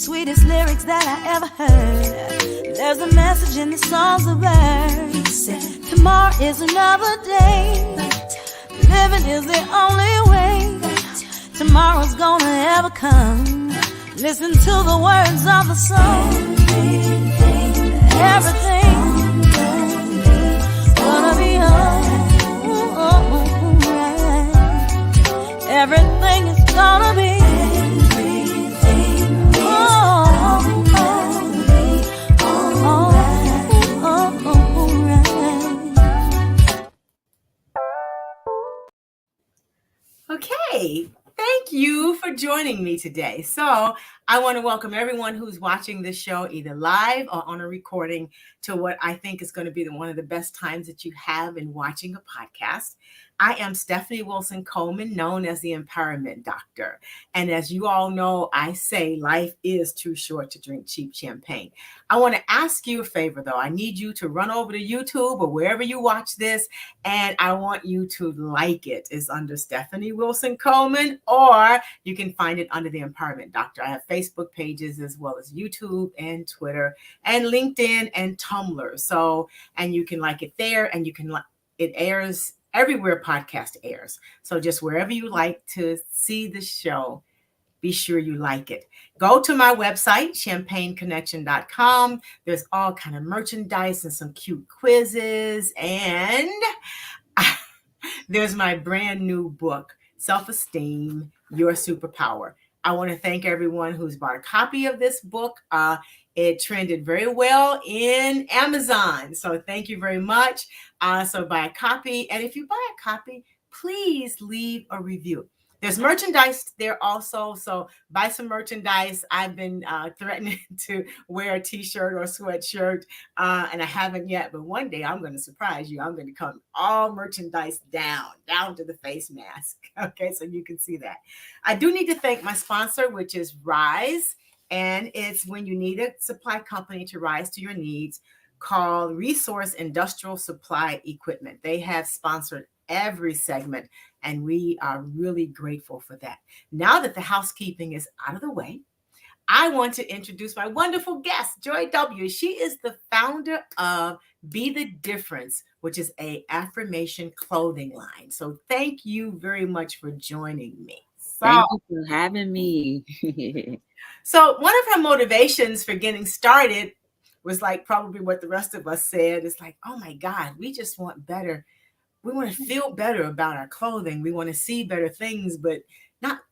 sweetest lyrics that I ever heard. There's a message in the songs of birds. Tomorrow is another day. Living is the only way. Tomorrow's gonna ever come. Listen to the words of the song. Everything gonna be alright. Everything is gonna be. Okay, thank you for joining me today. So I want to welcome everyone who's watching this show either live or on a recording to what I think is going to be one of the best times that you have in watching a podcast. I am Stephanie Wilson-Coleman, known as the Empowerment Doctor. And as you all know, I say life is too short to drink cheap champagne. I want to ask you a favor, though. I need you to run over to YouTube or wherever you watch this, and I want you to like it. It's under Stephanie Wilson-Coleman, or you can find it under the Empowerment Doctor. I have Facebook pages as well as YouTube and Twitter and LinkedIn and Tumblr. So, and you can like it there, and you can it airs everywhere podcast airs. So just wherever you like to see the show, be sure you like it. Go to my website, champagneconnection.com. There's all kind of merchandise and some cute quizzes. And there's my brand new book, Self-Esteem, Your Superpower. I want to thank everyone who's bought a copy of this book. It trended very well in Amazon. So thank you very much. So buy a copy. And if you buy a copy, please leave a review. There's merchandise there also. So buy some merchandise. I've been threatening to wear a t-shirt or sweatshirt, and I haven't yet. But one day I'm going to surprise you. I'm going to come all merchandise down to the face mask. Okay, so you can see that. I do need to thank my sponsor, which is Rise. And it's when you need a supply company to rise to your needs, called Resource Industrial Supply Equipment. They have sponsored every segment, and we are really grateful for that. Now that the housekeeping is out of the way, I want to introduce my wonderful guest, Joy W. She is the founder of Be the Difference, which is an affirmation clothing line. So thank you very much for joining me. Thank you for having me. So one of her motivations for getting started was like probably what the rest of us said. It's like, oh my God, we just want better. We want to feel better about our clothing. We want to see better things, but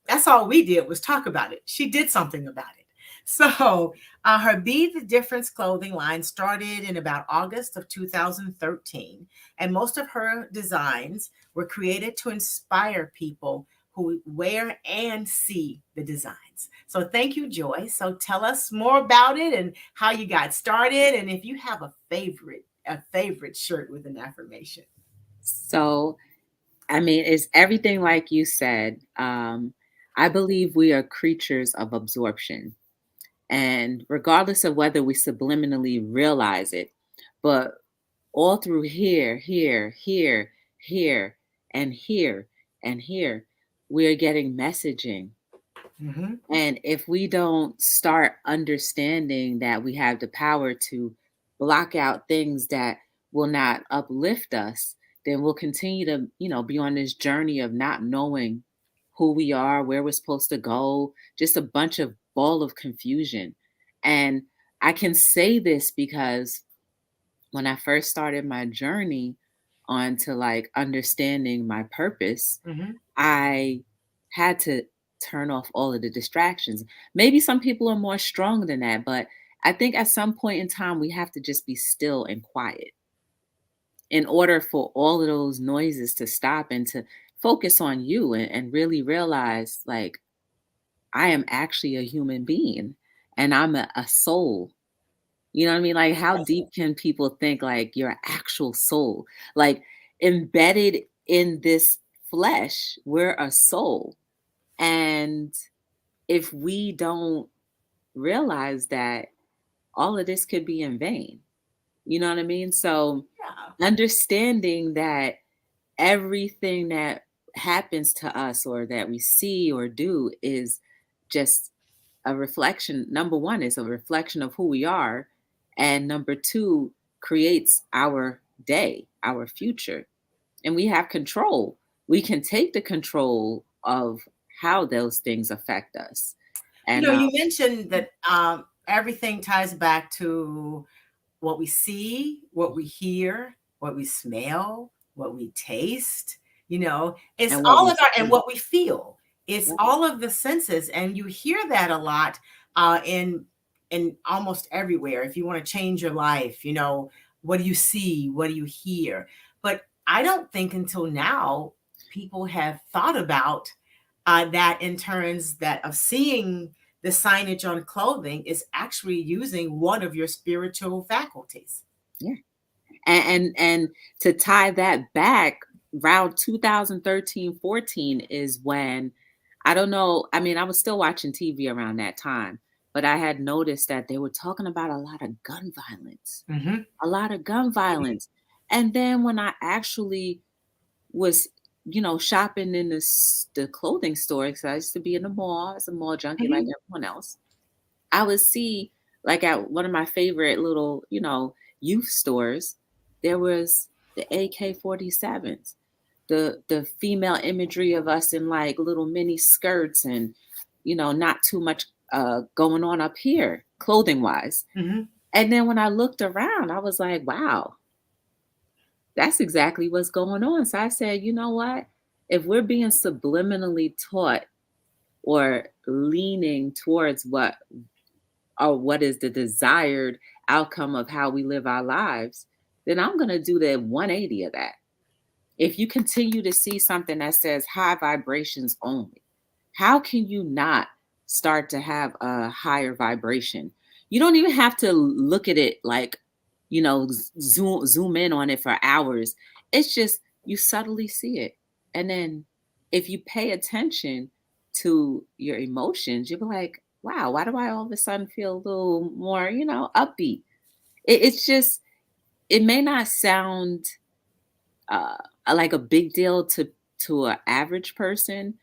that's all we did was talk about it. She did something about it. So her Be the Difference clothing line started in about August of 2013. And most of her designs were created to inspire people who wear and see the designs. So thank you, Joy. So tell us more about it and how you got started, and if you have a favorite shirt with an affirmation. So, I mean, it's everything like you said. I believe we are creatures of absorption. And regardless of whether we subliminally realize it, but all through here, and here, we are getting messaging. Mm-hmm. And if we don't start understanding that we have the power to block out things that will not uplift us, then we'll continue to, be on this journey of not knowing who we are, where we're supposed to go, just a bunch of ball of confusion. And I can say this because when I first started my journey onto like understanding my purpose, Mm-hmm. I had to turn off all of the distractions. Maybe some people are more strong than that, but I think at some point in time, we have to just be still and quiet in order for all of those noises to stop and to focus on you and really realize, like, I am actually a human being and I'm a soul. You know what I mean? Like, how deep can people think like your actual soul? Like, embedded in this flesh, we're a soul. And if we don't realize that, all of this could be in vain. You know what I mean? So understanding that everything that happens to us or that we see or do is just a reflection. Number one, is a reflection of who we are. And number two, creates our day, our future. And we have control. We can take the control of how those things affect us. You And know, you mentioned that everything ties back to what we see, what we hear, what we smell, what we taste. You know, it's and what all we of our, and see. what we feel. It's Right. all of the senses, and you hear that a lot in almost everywhere. If you want to change your life, you know, what do you see? What do you hear? But I don't think until now people have thought about that in terms that of seeing the signage on clothing is actually using one of your spiritual faculties. Yeah. And to tie that back, around 2013-14 is when, I don't know, I mean, I was still watching TV around that time, but I had noticed that they were talking about a lot of gun violence, Hmm. a lot of gun violence. And then when I actually was, shopping in the clothing store, because I used to be in the mall as a mall junkie like Hmm. everyone else, I would see, like, at one of my favorite little, youth stores, there was the AK-47s, the female imagery of us in like little mini skirts and, not too much going on up here, clothing wise. Hmm. And then when I looked around, I was like, wow, that's exactly what's going on. So I said, you know what? If we're being subliminally taught or leaning towards what is the desired outcome of how we live our lives, then I'm going to do the 180 of that. If you continue to see something that says high vibrations only, how can you not start to have a higher vibration? You don't even have to look at it like, zoom in on it for hours. It's just you subtly see it. And then if you pay attention to your emotions, you'll be like, wow, why do I all of a sudden feel a little more, upbeat? It's just, it may not sound uh, like a big deal to an average person,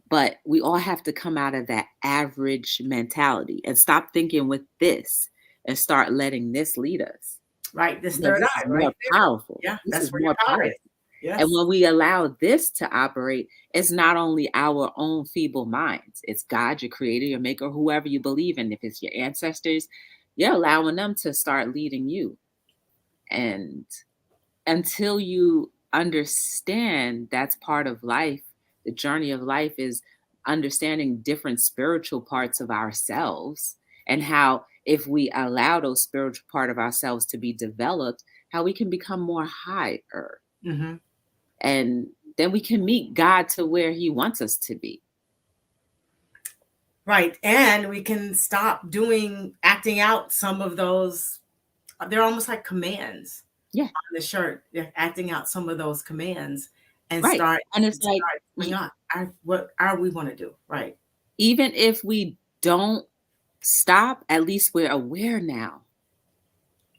but we all have to come out of that average mentality and stop thinking with this and start letting this lead us. Right. This Because third this eye is right more there. powerful. Yeah. This That's is where your more power powerful. is. Yes. And when we allow this to operate, it's not only our own feeble minds, it's God, your creator, your maker, whoever you believe in. If it's your ancestors, you're allowing them to start leading you. And until you understand that's part of life, the journey of life is understanding different spiritual parts of ourselves, and how if we allow those spiritual part of ourselves to be developed, how we can become more higher, Hmm. and then we can meet God to where he wants us to be. Right. And we can stop acting out some of those. They're almost like commands Yeah, on the shirt. They're acting out some of those commands and right. And it's like, start doing what are we want to do. Right. even if we don't stop, at least we're aware now.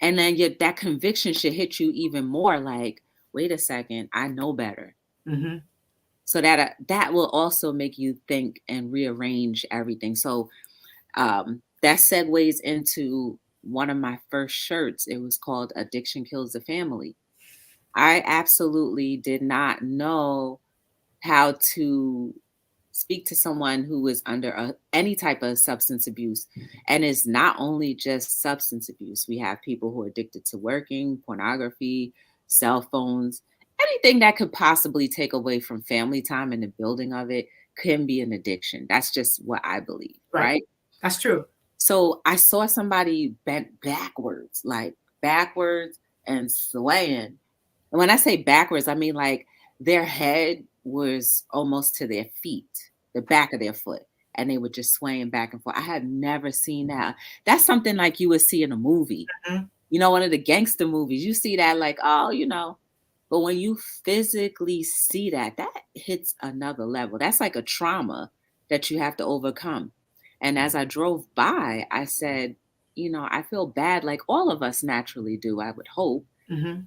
And then that conviction should hit you even more, like, wait a second, I know better. Hmm. So that will also make you think and rearrange everything. So that segues into one of my first shirts. It was called Addiction Kills the Family. I absolutely did not know how to speak to someone who is under any type of substance abuse. And it's not only just substance abuse. We have people who are addicted to working, pornography, cell phones, anything that could possibly take away from family time and the building of it can be an addiction. That's just what I believe, Right. right? That's true. So I saw somebody bent backwards, like backwards and swaying. And when I say backwards, I mean like their head was almost to their feet, the back of their foot, and they were just swaying back and forth. I had never seen that. That's something like you would see in a movie. Hmm. One of the gangster movies. You see that like, oh. But when you physically see that, that hits another level. That's like a trauma that you have to overcome. And as I drove by, I said, I feel bad like all of us naturally do, I would hope. Hmm.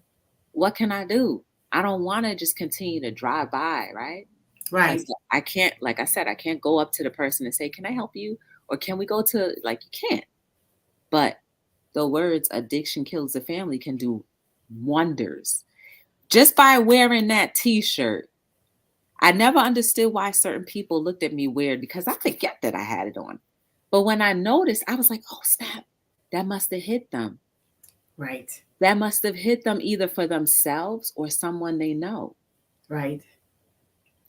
What can I do? I don't want to just continue to drive by, right? And Right. so I can't, like I said, I can't go up to the person and say, can I help you? Or can we go to, like, you can't. But the words addiction kills the family can do wonders. Just by wearing that t-shirt, I never understood why certain people looked at me weird because I forget that I had it on. But when I noticed, I was like, oh, snap, that must have hit them. Right. That must have hit them either for themselves or someone they know. Right.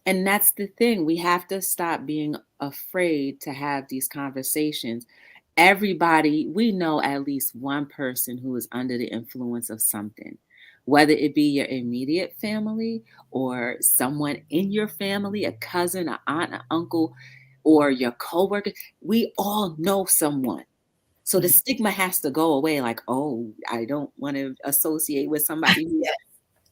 And that's the thing. We have to stop being afraid to have these conversations. Everybody, we know at least one person who is under the influence of something, whether it be your immediate family or someone in your family, a cousin, an aunt, an uncle, or your coworker. We all know someone. So the stigma has to go away. Like, oh, I don't want to associate with somebody who,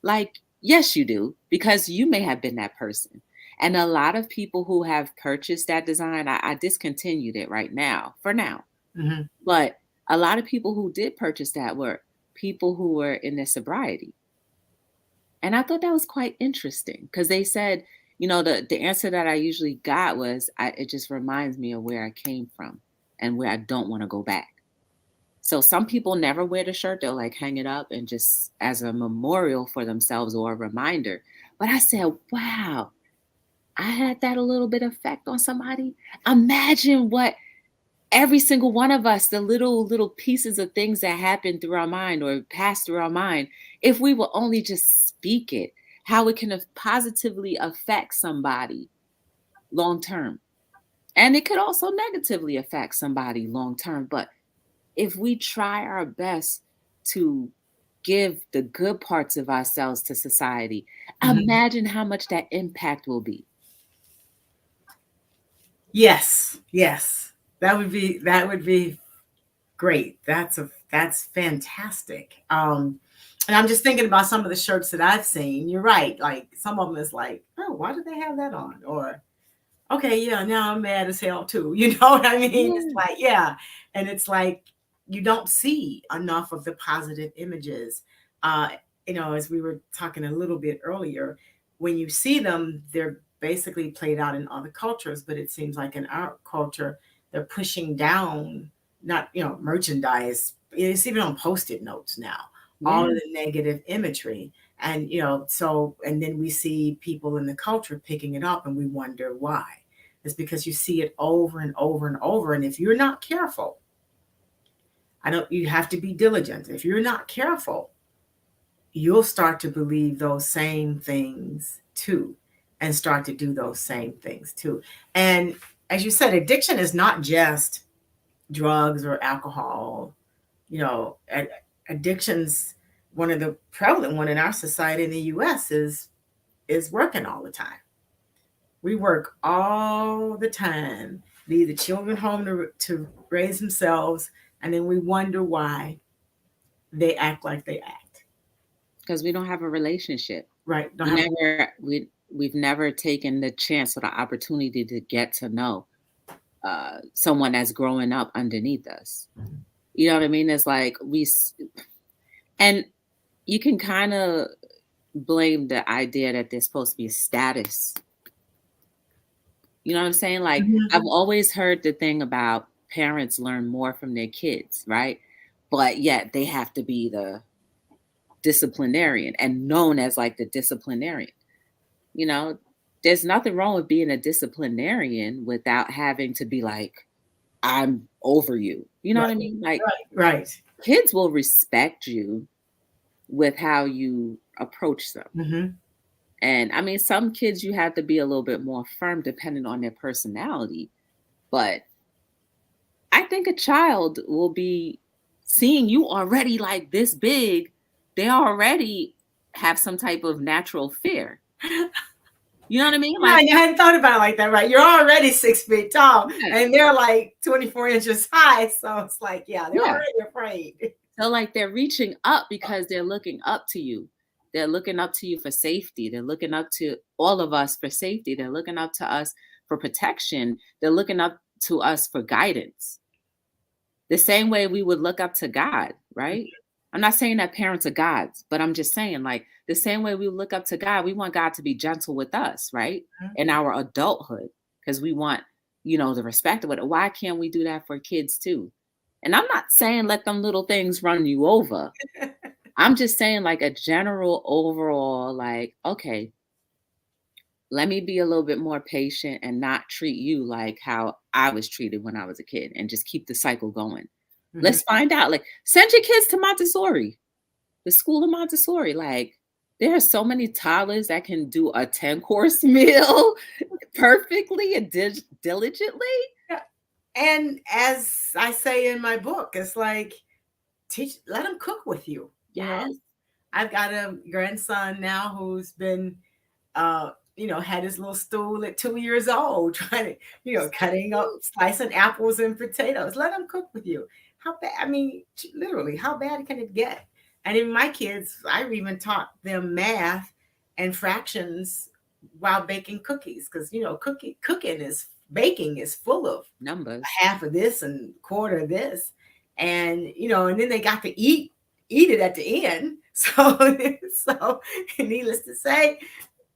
like, yes, you do, because you may have been that person. And a lot of people who have purchased that design, I discontinued it right now, for now. Mm-hmm. But a lot of people who did purchase that were people who were in their sobriety. And I thought that was quite interesting because they said, you know, the answer that I usually got was, it just reminds me of where I came from and where I don't want to go back. So some people never wear the shirt. They'll like hang it up and just as a memorial for themselves or a reminder. But I said, wow, I had that a little bit effect on somebody. Imagine what every single one of us, the little pieces of things that happen through our mind or pass through our mind, if we will only just speak it, how it can positively affect somebody long term. And it could also negatively affect somebody long term. But if we try our best to give the good parts of ourselves to society, imagine how much that impact will be. Yes. That would be great. That's fantastic. And I'm just thinking about some of the shirts that I've seen. You're right. Like some of them is like, oh, why did they have that on? Or, okay, yeah, now I'm mad as hell too. You know what I mean? It's like, yeah. And it's like, you don't see enough of the positive images. You know, as we were talking a little bit earlier, when you see them, they're basically played out in other cultures, but it seems like in our culture, they're pushing down, not, you know, merchandise. It's even on Post-it notes now, all of the negative imagery. And, you know, so, and then we see people in the culture picking it up and we wonder why. It's because you see it over and over and over. And if you're not careful, you have to be diligent. If you're not careful, you'll start to believe those same things too, and start to do those same things too. And as you said, addiction is not just drugs or alcohol. You know, addictions, one of the prevalent one in our society in the US is working all the time. We work all the time, leave the children home to raise themselves, and then we wonder why they act like they act. Because we don't have a relationship. Right. We've never taken the chance or the opportunity to get to know someone that's growing up underneath us. You know what I mean? It's like and you can kind of blame the idea that there's supposed to be a status. You know what I'm saying? Like, I've always heard the thing about parents learn more from their kids, right? But yet they have to be the disciplinarian and known as like the disciplinarian. You know, there's nothing wrong with being a disciplinarian without having to be like, I'm over you. You know what I mean? Like, right. Kids will respect you with how you approach them. And I mean, some kids you have to be a little bit more firm depending on their personality. But I think a child will be seeing you already like this big. They already have some type of natural fear. You know what I mean? Like, I hadn't thought about it like that, right? You're already 6 feet tall and they're like 24 inches high. So it's like, they're already afraid. So like they're reaching up because they're looking up to you. They're looking up to you for safety. They're looking up to all of us for safety. They're looking up to us for protection. They're looking up to us for guidance. The same way we would look up to God, right? I'm not saying that parents are gods, but I'm just saying like the same way we look up to God, we want God to be gentle with us, right? In our adulthood, because we want the respect of it. Why can't we do that for kids too? And I'm not saying let them little things run you over. I'm just saying like a general overall, like, okay, let me be a little bit more patient and not treat you like how I was treated when I was a kid and just keep the cycle going. Mhm. Let's find out. Like, send your kids to Montessori, the school of Montessori. Like, there are so many toddlers that can do a 10-course meal perfectly and diligently. Yeah. And as I say in my book, it's like, let them cook with you. You know, Yes. I've got a grandson now who's been, had his little stool at 2 years old, trying to, cutting up, slicing apples and potatoes. Let them cook with you. How bad? I mean, literally, how bad can it get? And even my kids, I've even taught them math and fractions while baking cookies, because baking is full of Numbers. half of this and quarter of this, and then they got to eat it at the end. So needless to say,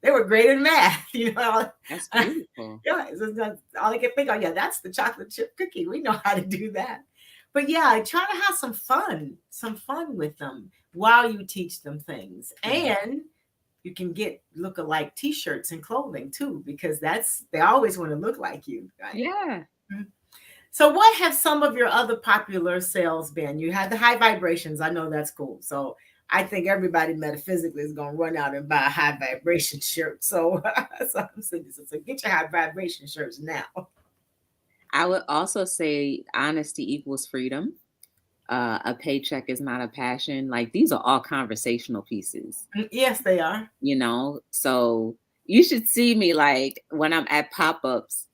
they were great in math. That's beautiful. Yeah, that's all I can think of. Yeah, that's the chocolate chip cookie. We know how to do that. But yeah, I try to have some fun with them while you teach them things. And you can get look-alike t-shirts and clothing too, because they always want to look like you, right? Yeah. Mhm. So what have some of your other popular sales been? You had the high vibrations. I know that's cool. So I think everybody metaphysically is going to run out and buy a high vibration shirt. So, I'm saying, so get your high vibration shirts now. I would also say honesty equals freedom. A paycheck is not a passion. Like, these are all conversational pieces, Yes, they are. So you should see me like when I'm at pop-ups,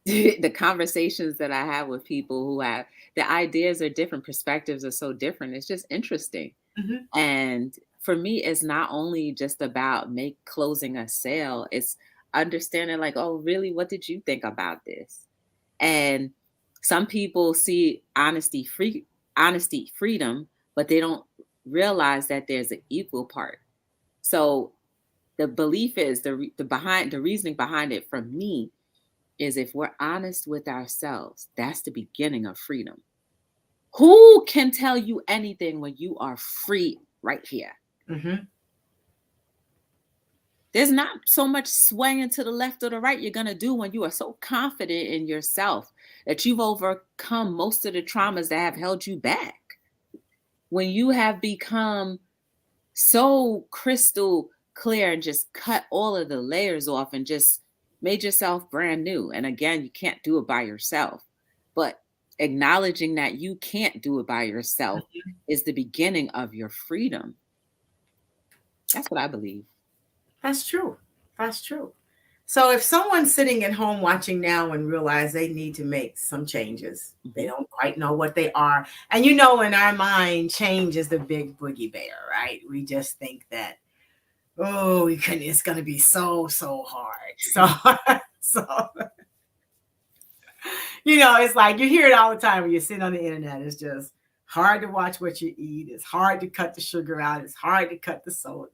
the conversations that I have with people who have the ideas are different, perspectives are so different. It's just interesting. Mhm. And for me, it's not only just about closing a sale, it's understanding like, oh, really, what did you think about this? And some people see honesty, freedom, but they don't realize that there's an equal part. So the belief is the reasoning behind it for me is if we're honest with ourselves, that's the beginning of freedom. Who can tell you anything when you are free right here? Mm-hmm. There's not so much swaying to the left or the right you're going to do when you are so confident in yourself that you've overcome most of the traumas that have held you back. When you have become so crystal clear and just cut all of the layers off and just made yourself brand new. And again, you can't do it by yourself, but acknowledging that you can't do it by yourself is the beginning of your freedom. That's what I believe. That's true. That's true. So if someone's sitting at home watching now and realize they need to make some changes, they don't quite know what they are. And in our mind, change is the big boogie bear, right? We just think that, it's going to be so hard. So it's like you hear it all the time when you sit on the internet. It's just hard to watch what you eat. It's hard to cut the sugar out. It's hard to cut the salt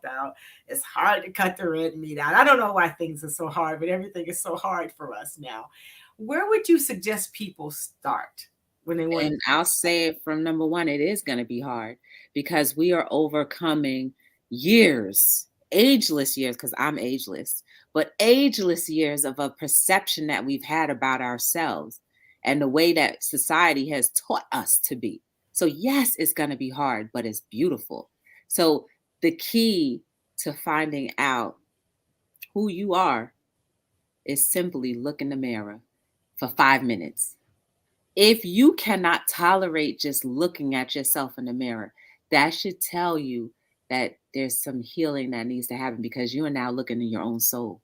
out. It's hard to cut the red meat out. I don't know why things are so hard, but everything is so hard for us now. Where would you suggest people start when they want? And I'll say it from number one, it is going to be hard because we are overcoming years, ageless years, because I'm ageless, but ageless years of a perception that we've had about ourselves and the way that society has taught us to be. So yes, it's going to be hard, but it's beautiful. So the key to finding out who you are is simply look in the mirror for 5 minutes. If you cannot tolerate just looking at yourself in the mirror, that should tell you that there's some healing that needs to happen because you are now looking in your own soul.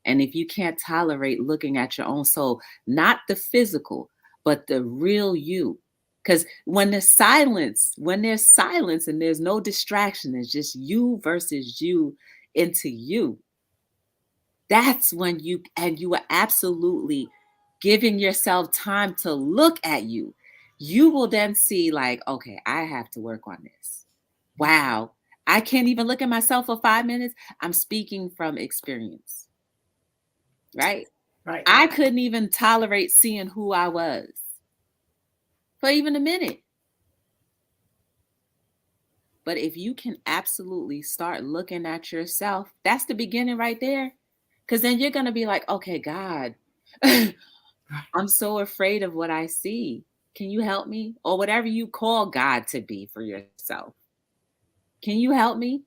And if you can't tolerate looking at your own soul, not the physical, but the real you, because when there's silence and there's no distraction, it's just you versus you into you. That's when you are absolutely giving yourself time to look at you. You will then see like, okay, I have to work on this. Wow. I can't even look at myself for 5 minutes. I'm speaking from experience. Right? Right. I couldn't even tolerate seeing who I was for even a minute. But if you can absolutely start looking at yourself, that's the beginning right there. Because then you're going to be like, okay, God, I'm so afraid of what I see. Can you help me? Or whatever you call God to be for yourself. Can you help me?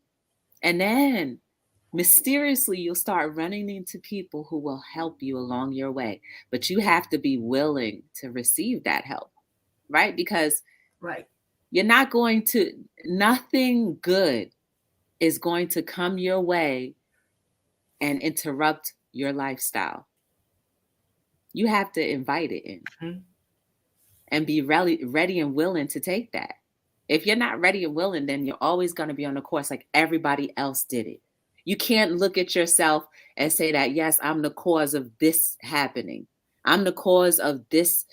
And then mysteriously, you'll start running into people who will help you along your way. But you have to be willing to receive that help, right? Because Right. you're not going to, nothing good is going to come your way and interrupt your lifestyle. You have to invite it in Mhm. and be ready and willing to take that. If you're not ready and willing, then you're always going to be on the course like everybody else did it. You can't look at yourself and say that, yes, I'm the cause of this happening. I'm the cause of this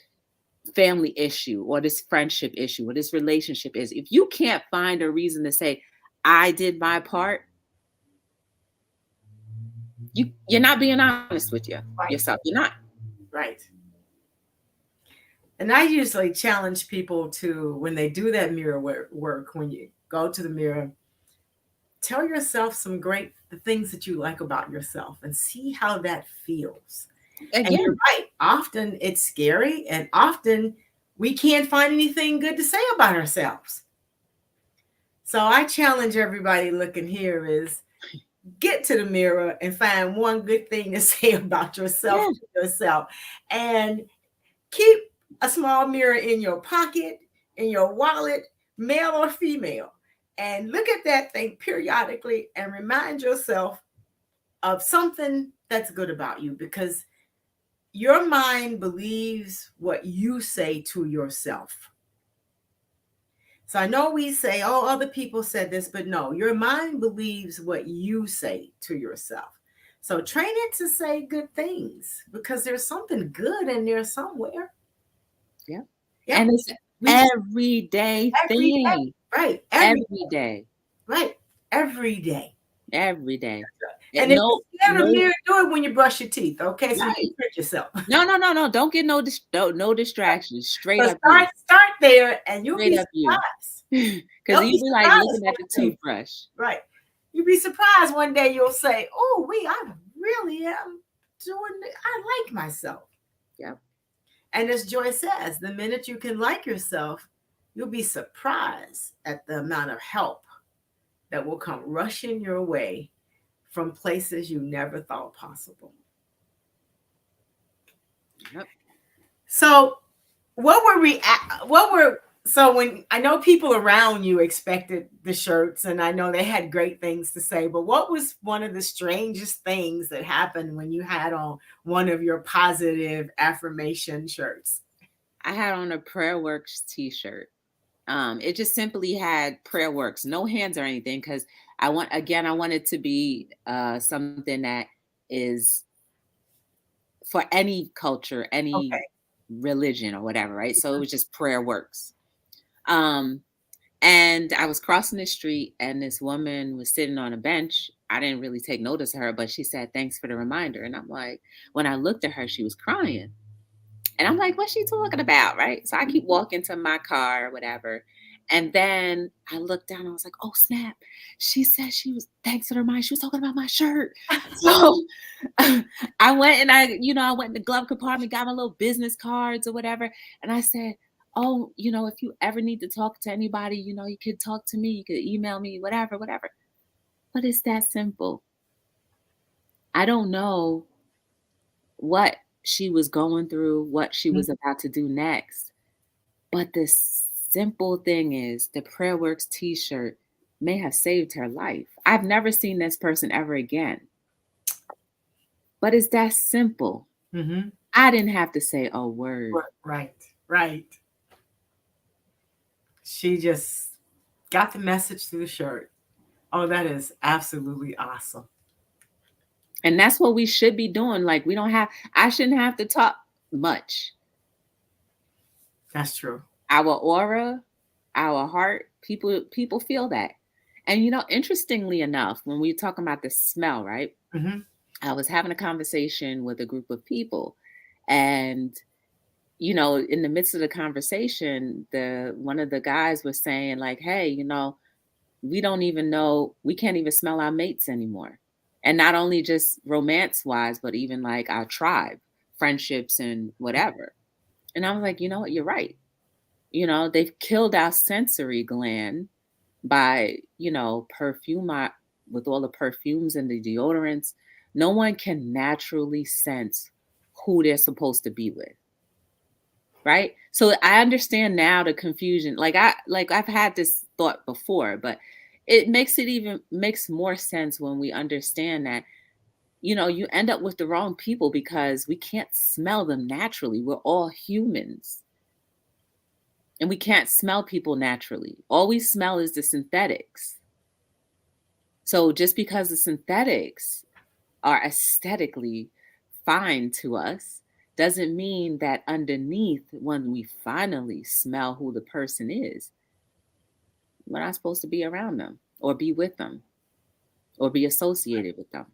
family issue or this friendship issue or this relationship is. If you can't find a reason to say, I did my part, you're not being honest with Right. yourself. You're not. Right. And I usually challenge people to, when they do that mirror work, when you go to the mirror, tell yourself the things that you like about yourself and see how that feels. And you're Again, right. Often it's scary, and often we can't find anything good to say about ourselves. So I challenge everybody looking here is get to the mirror and find one good thing to say about yourself yeah. to yourself. And keep a small mirror in your pocket, in your wallet, male or female, and look at that thing periodically and remind yourself of something that's good about you, because your mind believes what you say to yourself. So I know we say, oh, other people said this, but no, your mind believes what you say to yourself. So train it to say good things, because there's something good in there somewhere. Yeah. Yeah. And it's We just everyday every day. thing. Right. Every day. Right. Every day. Every day. And if No, you scared of no, mirror, do it when you brush your teeth. Okay. So you right. can trick yourself. No. Don't get no distractions. Straight So up you. start there and you'll Straight be up you. surprised. Because You'll you be be like surprised looking at the one day. toothbrush. Right. You'll be surprised one day you'll say, oh, I really am I like myself. Yep. And as Joy says, the minute you can like yourself, you'll be surprised at the amount of help that will come rushing your way from places you never thought possible. Yep. So so when I know people around you expected the shirts, and I know they had great things to say, but what was one of the strangest things that happened when you had on one of your positive affirmation shirts? I had on a Prayer Works t-shirt. It just simply had Prayer Works, no hands or anything, because I wanted to be something that is for any culture, any Okay. religion or whatever, right? So it was just Prayer Works. And I was crossing the street and this woman was sitting on a bench. I didn't really take notice of her, but she said, thanks for the reminder. And I'm like, when I looked at her, she was crying. And I'm like, what's she talking about? Right. So I keep walking to my car or whatever. And then I looked down and I was like, oh, snap. She said thanks for the reminder. She was talking about my shirt. So I went and I went in the glove compartment, got my little business cards or whatever. And I said, oh, if you ever need to talk to anybody, you could talk to me. You could email me, whatever. But it's that simple. I don't know what she was going through, what she was about to do next. But the simple thing is the Prayer Works t-shirt may have saved her life. I've never seen this person ever again. But it's that simple. Mm-hmm. I didn't have to say a word. Right. She just got the message through the shirt. Oh, that is absolutely awesome. And that's what we should be doing. Like I shouldn't have to talk much. That's true. Our aura, our heart, people feel that. And interestingly enough, when we're talking about the smell, right? Mm-hmm. I was having a conversation with a group of people, and in the midst of the conversation, the one of the guys was saying like, "Hey, we don't even know, we can't even smell our mates anymore." And not only just romance wise, but even like our tribe, friendships and whatever. And I was like, you know what, you're right. They've killed our sensory gland by, perfume with all the perfumes and the deodorants. No one can naturally sense who they're supposed to be with. Right? So I understand now the confusion. I've had this thought before, but it makes more sense when we understand that, you end up with the wrong people because we can't smell them naturally. We're all humans. And we can't smell people naturally. All we smell is the synthetics. So just because the synthetics are aesthetically fine to us doesn't mean that underneath, when we finally smell who the person is, we're not supposed to be around them or be with them or be associated with them.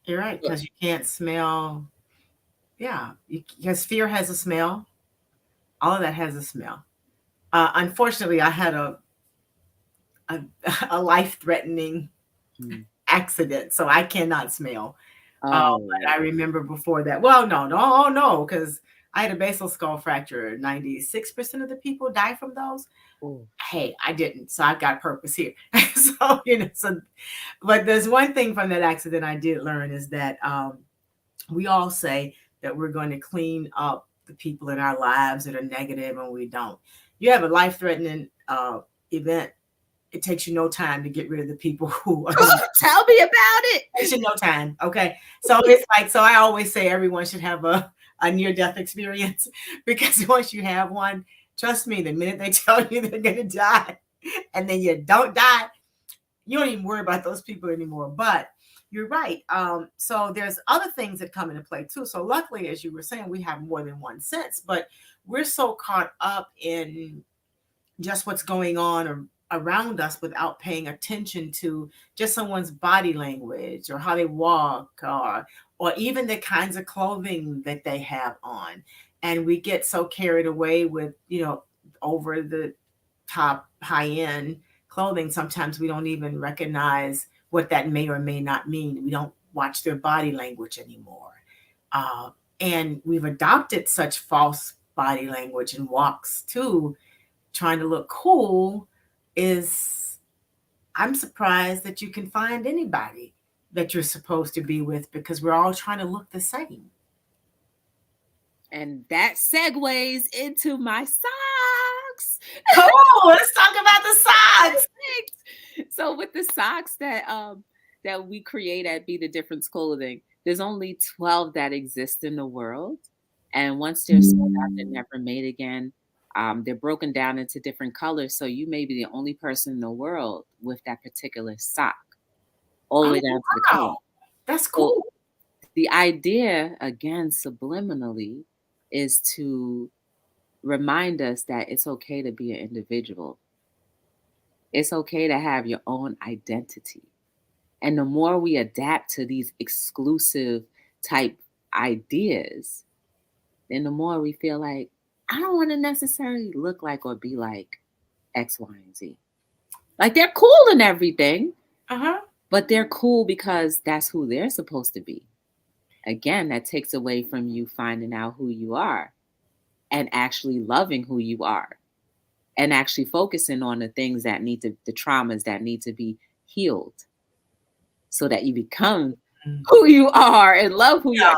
You're right, because you can't smell. Yeah, because fear has a smell. All of that has a smell. Unfortunately, I had a, a life-threatening accident, so I cannot smell. But I remember before that. Well, no, because I had a basal skull fracture. 96% of the people die from those. Oh. Hey, I didn't, so I've got purpose here. But there's one thing from that accident I did learn is that we all say that we're going to clean up the people in our lives that are negative, and we don't. You have a life-threatening event. It takes you no time to get rid of the people who are Tell me about it. It takes you no time. Okay. So it's like, so I always say everyone should have a near-death experience, because once you have one, trust me, the minute they tell you they're going to die and then you don't die, you don't even worry about those people anymore. But you're right. So there's other things that come into play too. So luckily, as you were saying, we have more than one sense, but we're so caught up in just what's going on around us without paying attention to just someone's body language or how they walk, or even the kinds of clothing that they have on. And we get so carried away with, over the top high end clothing. Sometimes we don't even recognize what that may or may not mean. We don't watch their body language anymore. And we've adopted such false body language and walks too, trying to look cool. I'm surprised that you can find anybody that you're supposed to be with, because we're all trying to look the same. And that segues into my socks. Cool. Let's talk about the socks. So with the socks that we create at Be the Difference Clothing, there's only 12 that exist in the world. And once they're sold out, they're never made again. They're broken down into different colors. So you may be the only person in the world with that particular sock, all the way down to the color. That's cool. So the idea, again, subliminally, is to remind us that it's okay to be an individual. It's okay to have your own identity. And the more we adapt to these exclusive type ideas, then the more we feel like, I don't want to necessarily look like or be like X, Y, and Z. Like, they're cool and everything, but they're cool because that's who they're supposed to be. Again, that takes away from you finding out who you are and actually loving who you are and actually focusing on the things that the traumas that need to be healed so that you become who you are and love who you are.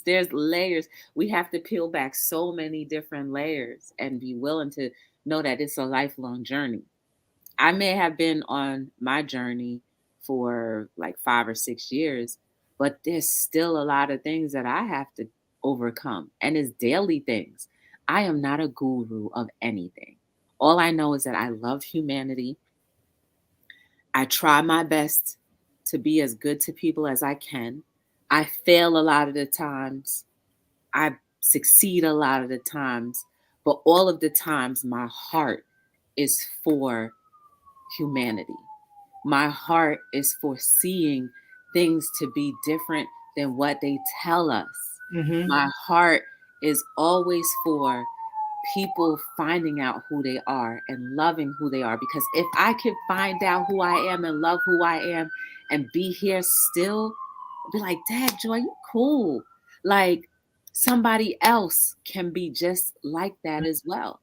There's layers. We have to peel back so many different layers and be willing to know that it's a lifelong journey. I may have been on my journey for like 5 or 6 years, but there's still a lot of things that I have to overcome. And it's daily things. I am not a guru of anything. All I know is that I love humanity. I try my best to be as good to people as I can. I fail a lot of the times. I succeed a lot of the times. But all of the times, my heart is for humanity. My heart is for seeing things to be different than what they tell us. Mm-hmm. My heart is always for people finding out who they are and loving who they are. Because if I can find out who I am and love who I am and be here still, be like, Dad, Joy, you cool. Like somebody else can be just like that as well.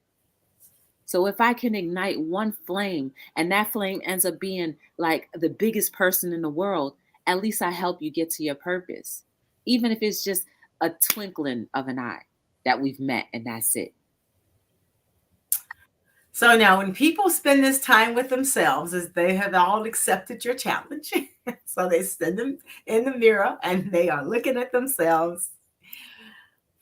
So if I can ignite one flame and that flame ends up being like the biggest person in the world, at least I help you get to your purpose. Even if it's just a twinkling of an eye that we've met and that's it. So now, when people spend this time with themselves, as they have all accepted your challenge, so they stand them in the mirror and they are looking at themselves.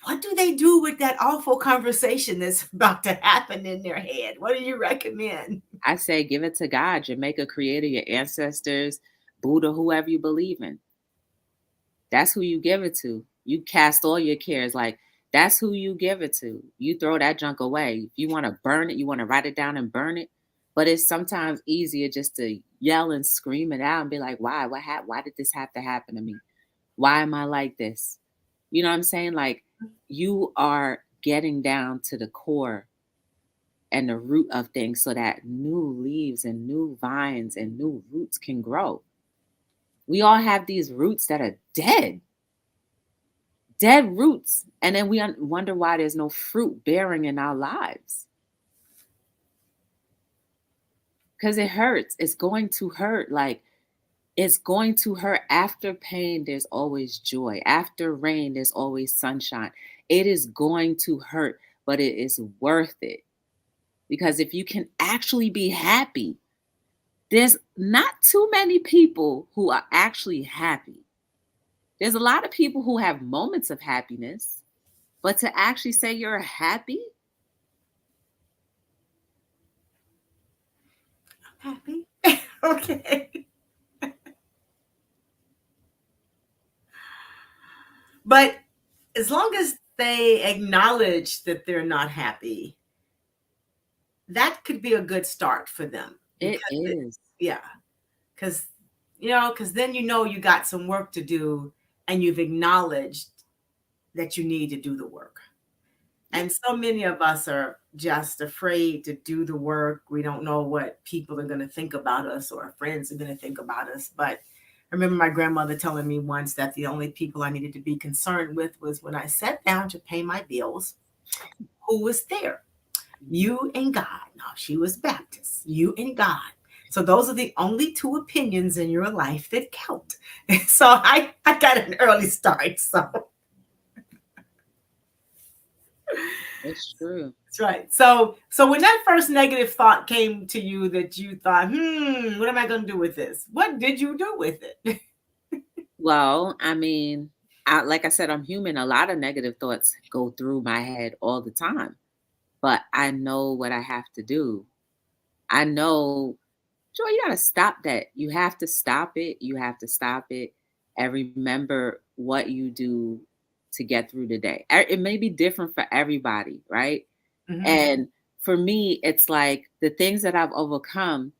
What do they do with that awful conversation that's about to happen in their head? What do you recommend? I say give it to God, your maker, creator, your ancestors, Buddha, whoever you believe in. That's who you give it to. You cast all your cares. Like, that's who you give it to. You throw that junk away. If you want to burn it, you want to write it down and burn it. But it's sometimes easier just to yell and scream it out and be like, why? Why did this have to happen to me? Why am I like this? You know what I'm saying? Like, you are getting down to the core and the root of things so that new leaves and new vines and new roots can grow. We all have these roots that are dead roots. And then we wonder why there's no fruit bearing in our lives. Because it hurts. It's going to hurt. Like, it's going to hurt. After pain, there's always joy. After rain, there's always sunshine. It is going to hurt, but it is worth it. Because if you can actually be happy, there's not too many people who are actually happy. There's a lot of people who have moments of happiness, but to actually say you're happy, I'm happy. Okay. But as long as they acknowledge that they're not happy, that could be a good start for them. it is. Yeah. Because, because then you got some work to do and you've acknowledged that you need to do the work. And so many of us are just afraid to do the work. We don't know what people are going to think about us or our friends are going to think about us. But I remember my grandmother telling me once that the only people I needed to be concerned with was when I sat down to pay my bills, who was there? You and God. No, she was Baptist. You and God. So those are the only two opinions in your life that count. So I got an early start. So It's true. that's right. So when that first negative thought came to you that you thought, what am I going to do with this? What did you do with it? Well, I mean, like I said, I'm human. A lot of negative thoughts go through my head all the time, but I know what I have to do. I know, Joy, you got to stop that. You have to stop it. You have to stop it and remember what you do to get through the day. It may be different for everybody, right? Mhm. And for me, it's like the things that I've overcome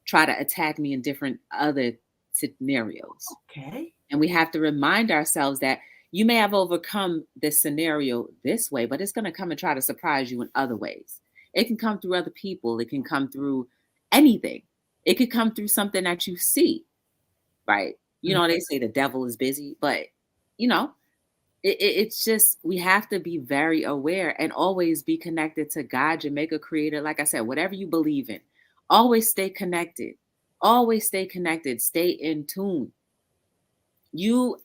try to attack me in different other scenarios. Okay. And we have to remind ourselves that you may have overcome this scenario this way, but it's going to come and try to surprise you in other ways. It can come through other people. It can come through anything. It could come through something that you see, right? You know, they say the devil is busy, but, it's just, we have to be very aware and always be connected to God, your maker, creator. Like I said, whatever you believe in, always stay connected. Always stay connected. Stay in tune.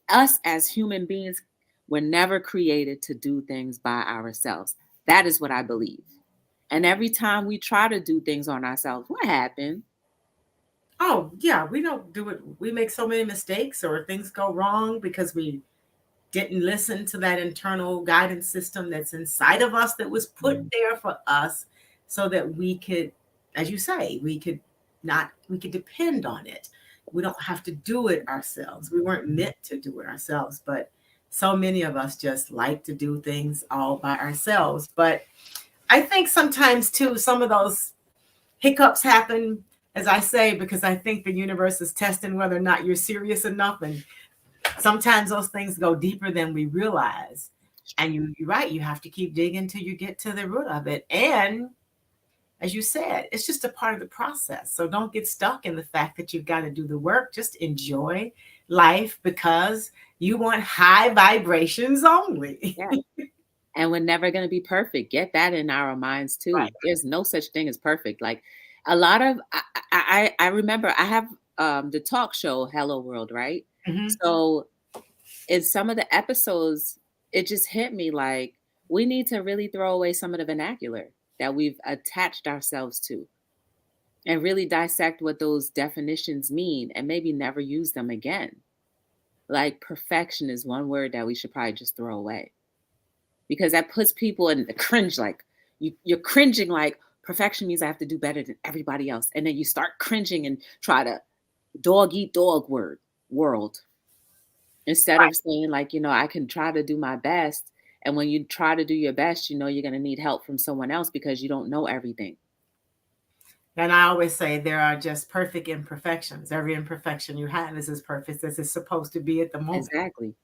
Us as human beings, were never created to do things by ourselves. That is what I believe. And every time we try to do things on ourselves, what happened? Oh, yeah, we don't do it. We make so many mistakes or things go wrong because we didn't listen to that internal guidance system that's inside of us that was put there for us so that we could, as you say, we could depend on it. We don't have to do it ourselves. We weren't meant to do it ourselves, but so many of us just like to do things all by ourselves. But I think sometimes too, some of those hiccups happen as I say, because I think the universe is testing whether or not you're serious enough. And sometimes those things go deeper than we realize. And you're right, you have to keep digging till you get to the root of it. And as you said, it's just a part of the process. So don't get stuck in the fact that you've got to do the work. Just enjoy life because you want high vibrations only. Yeah. And we're never going to be perfect. Get that in our minds too. Right. There's no such thing as perfect. Like a lot of, I remember I have the talk show Hello World, right? Mhm. So in some of the episodes, it just hit me like we need to really throw away some of the vernacular that we've attached ourselves to and really dissect what those definitions mean and maybe never use them again. Like perfection is one word that we should probably just throw away because that puts people in the cringe. Like you're cringing like perfection means I have to do better than everybody else. And then you start cringing and try to dog eat dog world. Instead Right. of saying like, I can try to do my best. And when you try to do your best, you're going to need help from someone else because you don't know everything. And I always say there are just perfect imperfections. Every imperfection you have is as perfect as it's supposed to be at the moment. Exactly.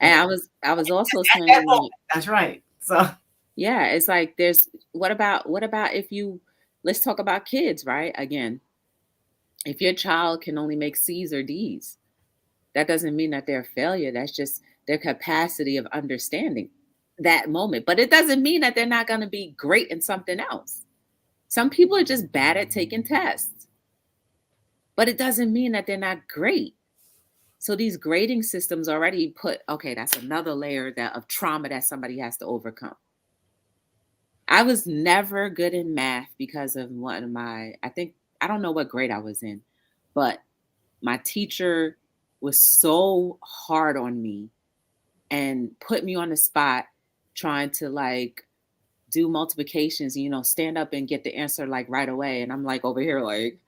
And I was also At saying that like, moment. That's right. So yeah, it's like what about if let's talk about kids, right? Again, if your child can only make C's or D's, that doesn't mean that they're a failure. That's just their capacity of understanding that moment. But it doesn't mean that they're not going to be great in something else. Some people are just bad at taking tests, but it doesn't mean that they're not great. So these grading systems already okay, that's another layer of trauma that somebody has to overcome. I was never good in math because of one of I don't know what grade I was in, but my teacher was so hard on me and put me on the spot trying to like do multiplications, stand up and get the answer like right away. And I'm like over here like,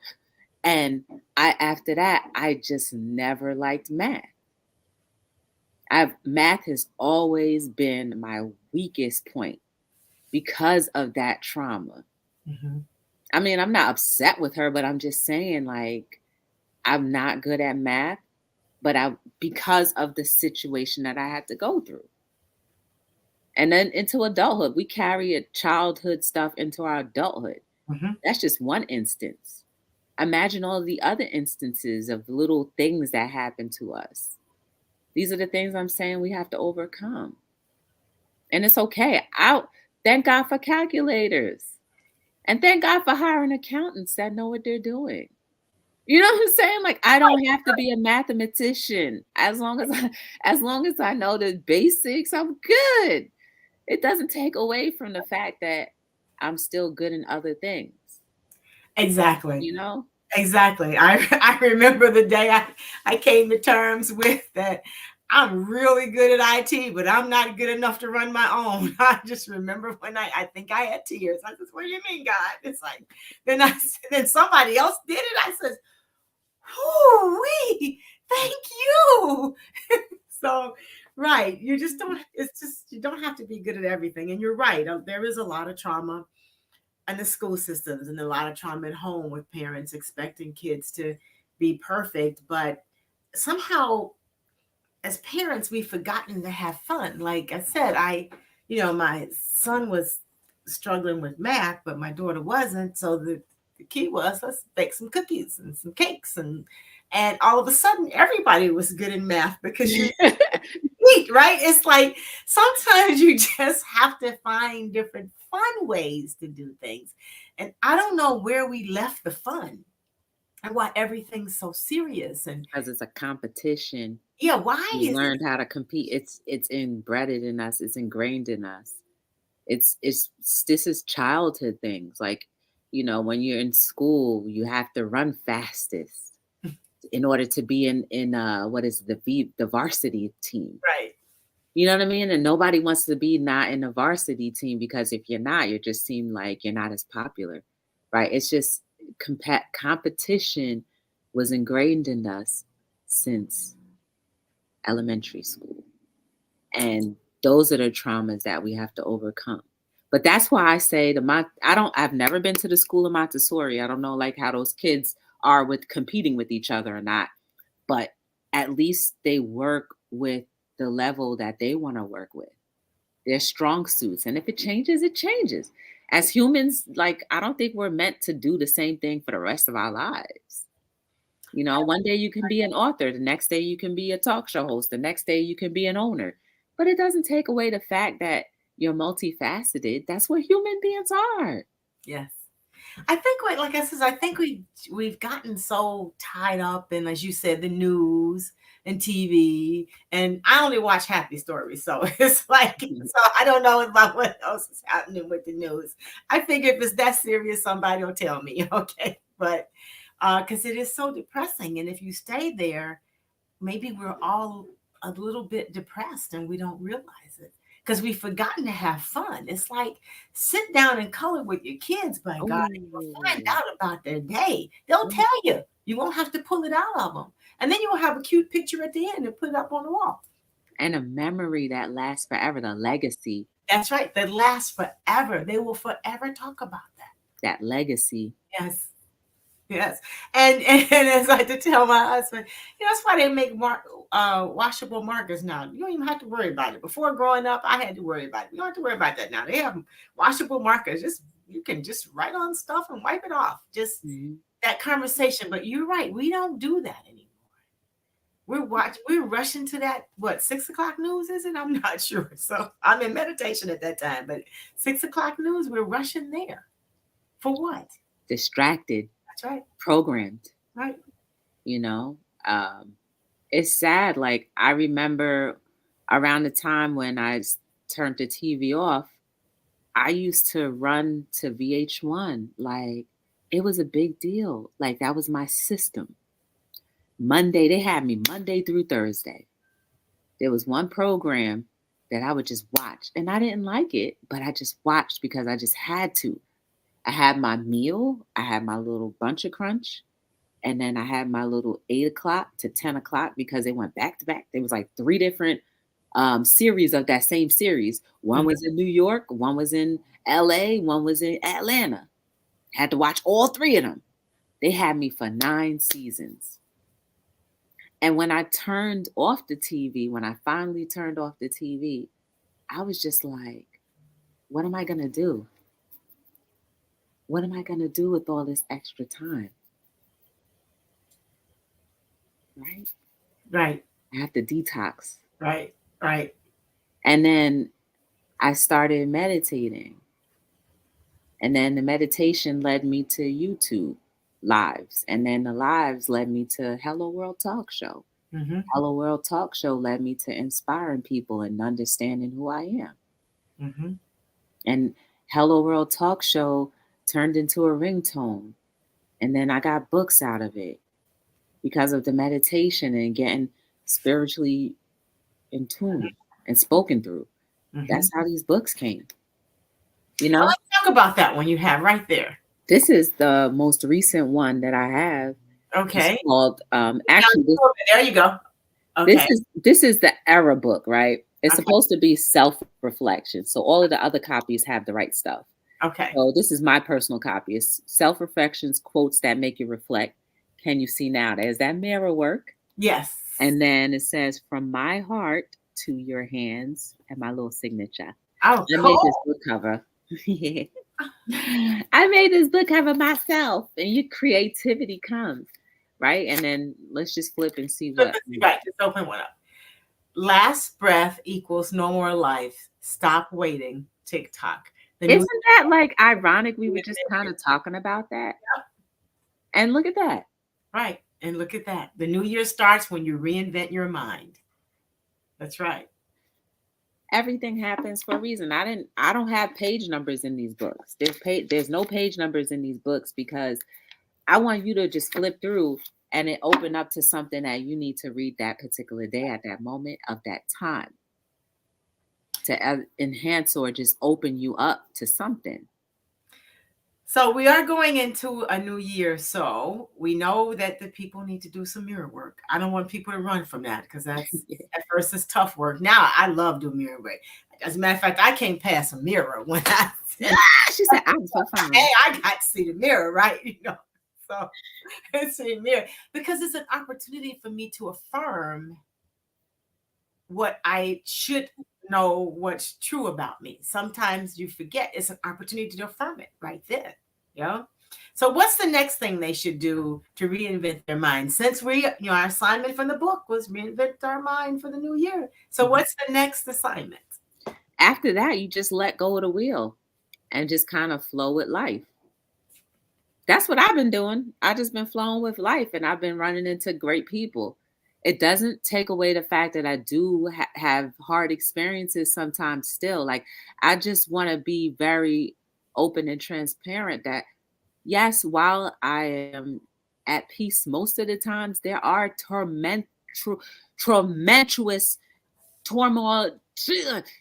and after that, I just never liked math. Math has always been my weakest point because of that trauma. mhm. I mean, I'm not upset with her, but I'm just saying like, I'm not good at math, but because of the situation that I had to go through. And then into adulthood, we carry childhood stuff into our adulthood. Mhm. That's just one instance. Imagine all the other instances of little things that happen to us. These are the things I'm saying we have to overcome. And it's okay. Thank God for calculators. And thank God for hiring accountants that know what they're doing. You know what I'm saying? Like I don't have to be a mathematician. As long as I know the basics, I'm good. It doesn't take away from the fact that I'm still good in other things. Exactly. You know? Exactly. I remember the day I came to terms with that I'm really good at IT, but I'm not good enough to run my own. I just remember when I think I had tears. I said, what do you mean, God? It's like, then somebody else did it. I said, whoo-wee, thank you. So, right. You don't have to be good at everything. And you're right. There is a lot of trauma in the school systems and a lot of trauma at home with parents expecting kids to be perfect. But somehow, as parents, we've forgotten to have fun. Like I said, my son was struggling with math, but my daughter wasn't. So the key was let's bake some cookies and some cakes and all of a sudden everybody was good in math because you eat, right? It's like sometimes you just have to find different fun ways to do things. And I don't know where we left the fun and why everything's so serious. And Because it's a competition. yeah, why We is it? learned how to compete. It's embedded in us. It's ingrained in us. This is childhood things. Like, when you're in school, you have to run fastest in order to be in what is the varsity team. Right. You know what I mean? And nobody wants to be not in a varsity team because if you're not, you just seem like you're not as popular, right? It's just competition was ingrained in us since elementary school. And those are the traumas that we have to overcome. But that's why I say I've never been to the school of Montessori. I don't know like how those kids are with competing with each other or not, but at least they work with the level that they want to work with. Their strong suits. And if it changes, it changes. As humans, like I don't think we're meant to do the same thing for the rest of our lives. You know, one day you can be an author, the next day you can be a talk show host, the next day you can be an owner. But it doesn't take away the fact that you're multifaceted. That's what human beings are. Yes. I think, like I said, I think we've gotten so tied up in, as you said, the news and TV, and I only watch happy stories, so it's like, so I don't know about what else is happening with the news. I think if it's that serious, somebody will tell me, okay? But because it is so depressing, and if you stay there, maybe we're all a little bit depressed and we don't realize it, because we've forgotten to have fun. It's like sit down and color with your kids, by God, and you'll find out about their day. They'll tell you. You won't have to pull it out of them. And then you'll have a cute picture at the end and put it up on the wall. And a memory that lasts forever, the legacy. That's right. That lasts forever. They will forever talk about that. That legacy. Yes. Yes. And as I had to tell my husband, that's why they make washable markers now. You don't even have to worry about it. Before growing up, I had to worry about it. You don't have to worry about that now. They have washable markers. You can just write on stuff and wipe it off. Just that conversation. But you're right. We don't do that anymore. We're rushing to that, 6 o'clock news, is it? I'm not sure. So I'm in meditation at that time. But 6 o'clock news, we're rushing there. For what? Distracted. That's right. Programmed. Right. It's sad. Like I remember around the time when I turned the TV off, I used to run to VH1. Like it was a big deal. Like that was my system. Monday, they had me Monday through Thursday. There was one program that I would just watch, and I didn't like it, but I just watched because I just had to. I had my meal, I had my little bunch of crunch, and then I had my little 8 o'clock to 10 o'clock because they went back to back. There was like 3 different series of that same series. One was in New York, one was in LA, one was in Atlanta. Had to watch all 3 of them. They had me for 9 seasons. And when I turned off the TV, when I finally turned off the TV, I was just like, what am I going to do? What am I going to do with all this extra time? Right? Right. I have to detox. Right. Right. And then I started meditating. And then the meditation led me to YouTube lives. And then the lives led me to Hello World Talk Show. Mm-hmm. Hello World Talk Show led me to inspiring people and understanding who I am. Mm-hmm. And Hello World Talk Show turned into a ringtone. And then I got books out of it because of the meditation and getting spiritually in tune and spoken through. Mm-hmm. That's how these books came. Let's talk about that one you have right there. This is the most recent one that I have. Okay. It's called actually. There you go. Okay. This is the era book, right? It's supposed to be self-reflection. So all of the other copies have the right stuff. Okay. So this is my personal copy. It's self-reflections, quotes that make you reflect. Can you see now? There's that mirror work. Yes. And then it says, from my heart to your hands, and my little signature. Oh, I made this book cover. I made this book cover myself, and your creativity comes, right? And then let's just flip and see what. Right, just open one up. Last breath equals no more life. Stop waiting. TikTok. Isn't that like ironic? We were just kind of talking about that. Yep. And look at that. Right. And look at that. The new year starts when you reinvent your mind. That's right. Everything happens for a reason. I don't have page numbers in these books. There's no page numbers in these books because I want you to just flip through and it open up to something that you need to read that particular day at that moment of that time to enhance or just open you up to something. So we are going into a new year. So we know that the people need to do some mirror work. I don't want people to run from that because that's at first it's tough work. Now I love doing mirror work. As a matter of fact, I can't pass a mirror when I said, She said, I'm so fine. hey, I got to see the mirror, right? So it's a mirror because it's an opportunity for me to affirm what I should know, what's true about me. Sometimes you forget it's an opportunity to affirm it right then. So what's the next thing they should do to reinvent their mind? Since our assignment from the book was reinvent our mind for the new year. So what's the next assignment? After that, you just let go of the wheel and just kind of flow with life. That's what I've been doing. I've just been flowing with life, and I've been running into great people. It doesn't take away the fact that I do have hard experiences sometimes still. Like, I just want to be very open and transparent that, yes, while I am at peace most of the times, there are tumultuous turmoil.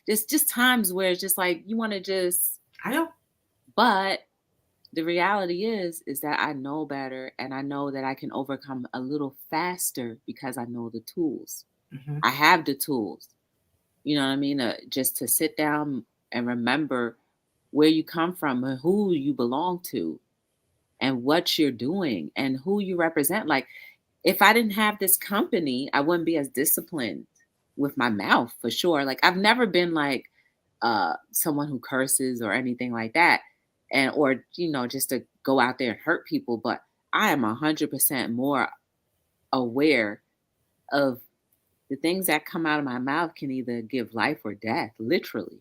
There's just times where it's just like you want to just. I know. But the reality is that I know better, and I know that I can overcome a little faster because I know the tools. Mm-hmm. I have the tools. You know what I mean? Just to sit down and remember where you come from and who you belong to and what you're doing and who you represent. Like, if I didn't have this company, I wouldn't be as disciplined with my mouth, for sure. Like, I've never been like someone who curses or anything like that, and or just to go out there and hurt people. But I am 100% more aware of the things that come out of my mouth can either give life or death, literally.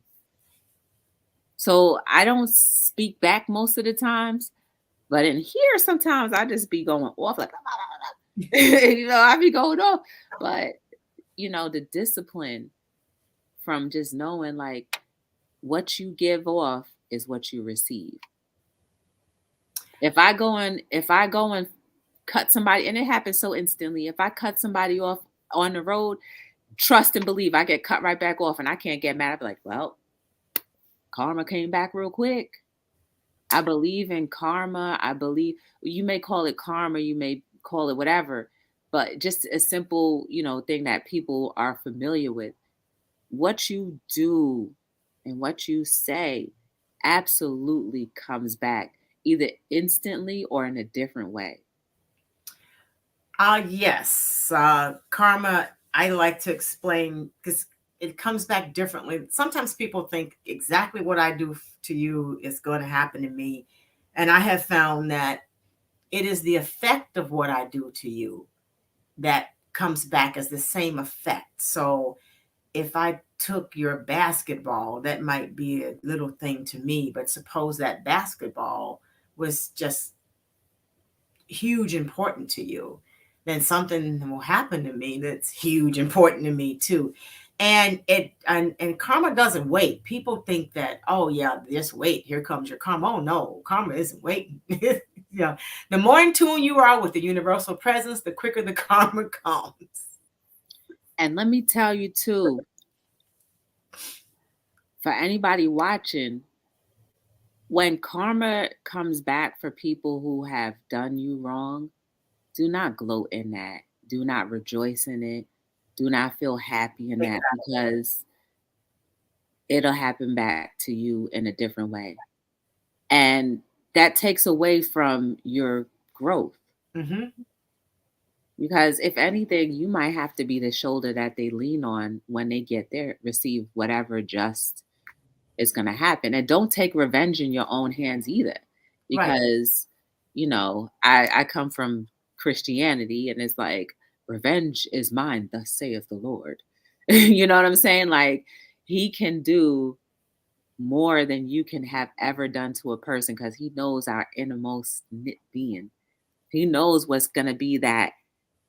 So I don't speak back most of the times, but in here sometimes I just be going off like I be going off. But the discipline from just knowing like what you give off is what you receive. If I go and cut somebody, and it happens so instantly, if I cut somebody off on the road, trust and believe I get cut right back off, and I can't get mad. I'd be like, well, karma came back real quick. I believe in karma. I believe, you may call it karma, you may call it whatever, but just a simple, thing that people are familiar with. What you do and what you say absolutely comes back either instantly or in a different way. Yes. Karma, I like to explain because it comes back differently. Sometimes people think exactly what I do to you is going to happen to me. And I have found that it is the effect of what I do to you that comes back as the same effect. So if I took your basketball, that might be a little thing to me, but suppose that basketball was just huge important to you, then something will happen to me that's huge important to me too. And karma doesn't wait. People think that, oh yeah, just wait, here comes your karma. Oh no, karma isn't waiting. The more in tune you are with the universal presence, the quicker the karma comes. And let me tell you too, for anybody watching, when karma comes back for people who have done you wrong, do not gloat in that. Do not rejoice in it. Do not feel happy in that, because it'll happen back to you in a different way. And that takes away from your growth. Mm-hmm. Because if anything, you might have to be the shoulder that they lean on when they get there, receive whatever just is going to happen. And don't take revenge in your own hands either. Because, I come from Christianity, and it's like, revenge is mine, thus saith the Lord. You know what I'm saying? Like, he can do more than you can have ever done to a person, because he knows our innermost knit being. He knows what's going to be that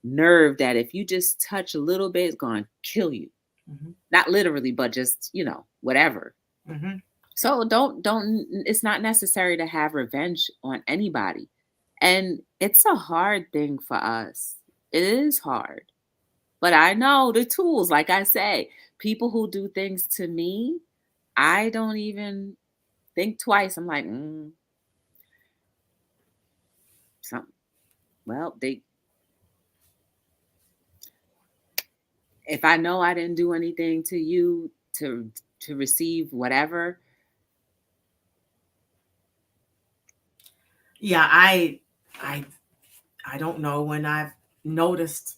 nerve that if you just touch a little bit, it's going to kill you. Mm-hmm. Not literally, but just, whatever. Mm-hmm. So don't, it's not necessary to have revenge on anybody. And it's a hard thing for us. It is hard. But I know the tools. Like I say, people who do things to me, I don't even think twice. I'm like, something. Well, if I know I didn't do anything to you to to receive whatever. Yeah, I don't know when I've noticed.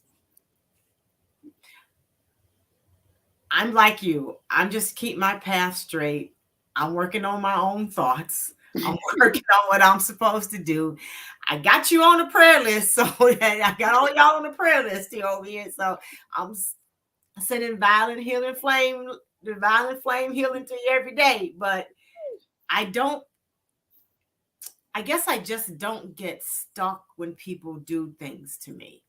I'm like you. I'm just keep my path straight. I'm working on my own thoughts. I'm working on what I'm supposed to do. I got you on the prayer list, so I got all y'all on the prayer list here over here. So I'm sending the violent flame healing to you every day. But I don't. I guess I just don't get stuck when people do things to me,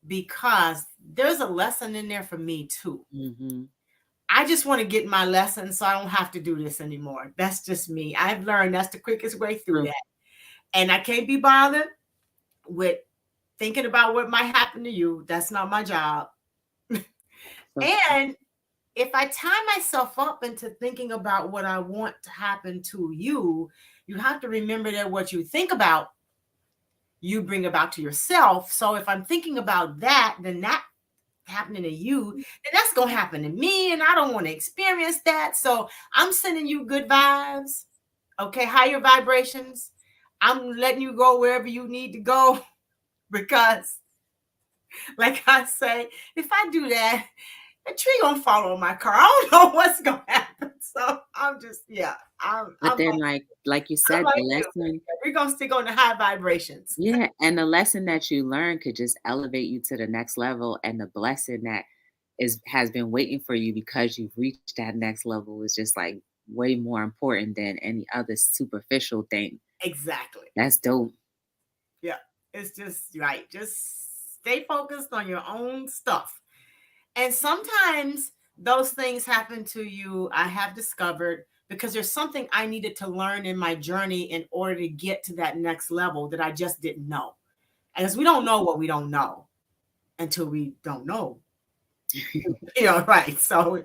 because there's a lesson in there for me too. Mm-hmm. I just want to get my lesson so I don't have to do this anymore. That's just me. I've learned that's the quickest way through True. that. And I can't be bothered with thinking about what might happen to you. That's not my job. And if I tie myself up into thinking about what I want to happen to you, you have to remember that what you think about, you bring about to yourself. So if I'm thinking about that, then that happening to you, then that's gonna happen to me, and I don't want to experience that. So I'm sending you good vibes, okay, higher vibrations. I'm letting you go wherever you need to go, because like I say, if I do that, a tree gonna fall on my car. I don't know what's gonna happen. So I'm just, yeah, But I'm then, like you said, like the you. lesson, We're gonna stick on the high vibrations. yeah, and the lesson that you learn could just elevate you to the next level, and the blessing that has been waiting for you because you've reached that next level is just like way more important than any other superficial thing. Exactly. That's dope. Yeah. It's just right. Just stay focused on your own stuff. And sometimes those things happen to you, I have discovered, because there's something I needed to learn in my journey in order to get to that next level that I just didn't know. As we don't know what we don't know until we don't know. Right. So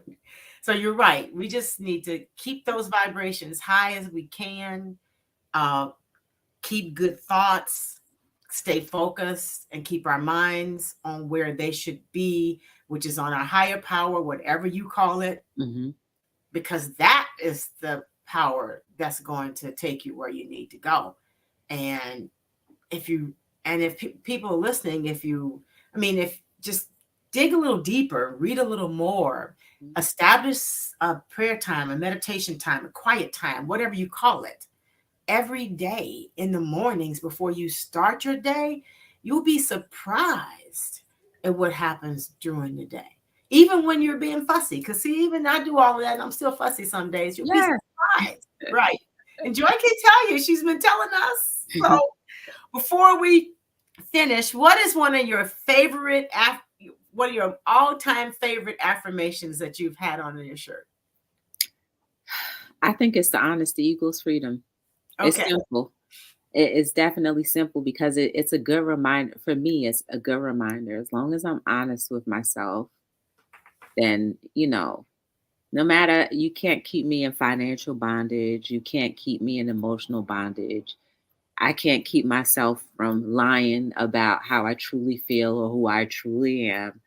you're right. We just need to keep those vibrations high as we can. Uh, keep good thoughts, stay focused, and keep our minds on where they should be, which is on our higher power, whatever you call it, Mm-hmm. because that is the power that's going to take you where you need to go. And if you, and if people are listening, if just dig a little deeper, read a little more, establish a prayer time, a meditation time, a quiet time, whatever you call it, every day in the mornings before you start your day, you'll be surprised at what happens during the day. Even when you're being fussy, because see, even I do all of that, and I'm still fussy some days. You'll be surprised, right? And Joy can tell you, she's been telling us. So before we finish, what is one of your favorite, what are your all-time favorite affirmations that you've had on your shirt? I think it's the honesty equals freedom. It's Okay. simple. It's definitely simple because it's a good reminder. For me, it's a good reminder. As long as I'm honest with myself, then, no matter, you can't keep me in financial bondage. You can't keep me in emotional bondage. I can't keep myself from lying about how I truly feel or who I truly am,